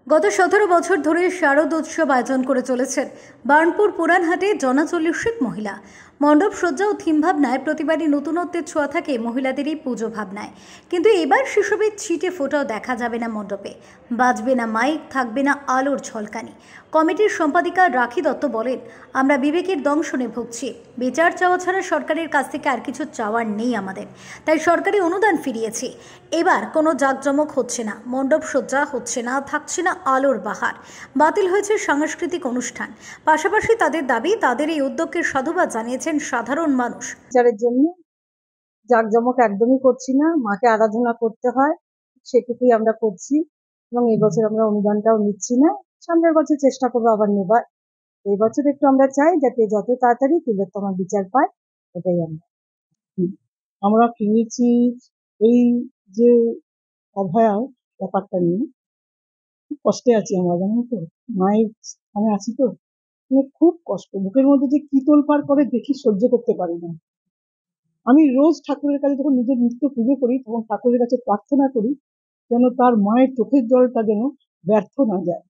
গত 17 বছর ধরে শারদ উৎসব আয়োজন করে চলেছেন বার্নপুর পুরানহাটে জনচল্লিশেক মহিলা। মণ্ডপ সজ্জা ও থিম ভাবনায় প্রতিবারই নতুনত্বের ছোঁয়া থাকে মহিলাদেরই পুজো ভাবনায়। কিন্তু এবার সেসবের ছিটে ফোটাও দেখা যাবে না মণ্ডপে, বাজবে না মাইক, থাকবে না আলোর ঝলকানি। কমিটির সম্পাদিকা রাখি দত্ত বলেন, আমরা বিবেকের দংশনে ভুগছি। বিচার চাওয়া ছাড়া সরকারের কাছ থেকে আর কিছু চাওয়ার নেই আমাদের, তাই সরকারি অনুদান ফিরিয়েছি। এবার কোনো জাঁকজমক হচ্ছে না, মণ্ডপ সজ্জা হচ্ছে না, থাকছে না আলোর বাহার, বাতিল হয়েছে সাংস্কৃতিক অনুষ্ঠান। পাশাপাশি তাদের দাবি, তাদের এই উদ্যোগকে সাধুবাদ জানিয়েছেন সাধারণ মানুষ। বিচারের জন্য জাঁকজমক একদমই করছি না, মাকে আরাধনা করতে হয় সেটুকুই আমরা করছি এবং এবছর আমরা অনুদানটাও নিচ্ছি না। সামনের বছর চেষ্টা করবো আবার নেবার। এই বছর একটু আমরা চাই যাতে যত তাড়াতাড়ি তিলোত্তমা বিচার পায়, এটাই আমরা কিনেছি। এই যে অভয়া ব্যাপারটা নিয়ে খুব কষ্টে আছি আমরা, জানেন তো, মায়ের স্থানে আছি তো, খুব কষ্ট, বুকের মধ্যে যে কি তোলপাড় করে দেখি সহ্য করতে পারি না। আমি রোজ ঠাকুরের কাছে যখন নিজের নিত্য পুজো করি তখন ঠাকুরের কাছে প্রার্থনা করি যেন তার মায়ের চোখের জলটা যেন ব্যর্থ না যায়।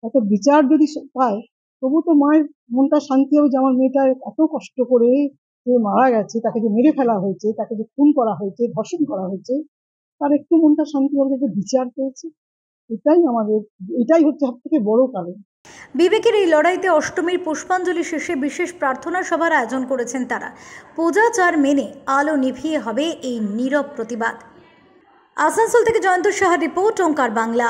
একটা বিচার যদি পায় তবু তো মায়ের মনটা শান্তি হবে যে আমার মেয়েটা এত কষ্ট করে যে মারা গেছে, তাকে যে মেরে ফেলা হয়েছে, তাকে যে খুন করা হয়েছে, ধর্ষণ করা হয়েছে, তার একটু মনটা শান্তি হবে যে বিচার পেয়েছে। এটাই হচ্ছে সব থেকে বড় কারণ। বিবেকের এই লড়াইতে অষ্টমীর পুষ্পাঞ্জলি শেষে বিশেষ প্রার্থনা সভার আয়োজন করেছেন তারা। পূজাচার মেনে আলো নিভিয়ে হবে এই নীরব প্রতিবাদ। আসানসোল থেকে জয়ন্ত সাহার রিপোর্ট, ওঙ্কার বাংলা।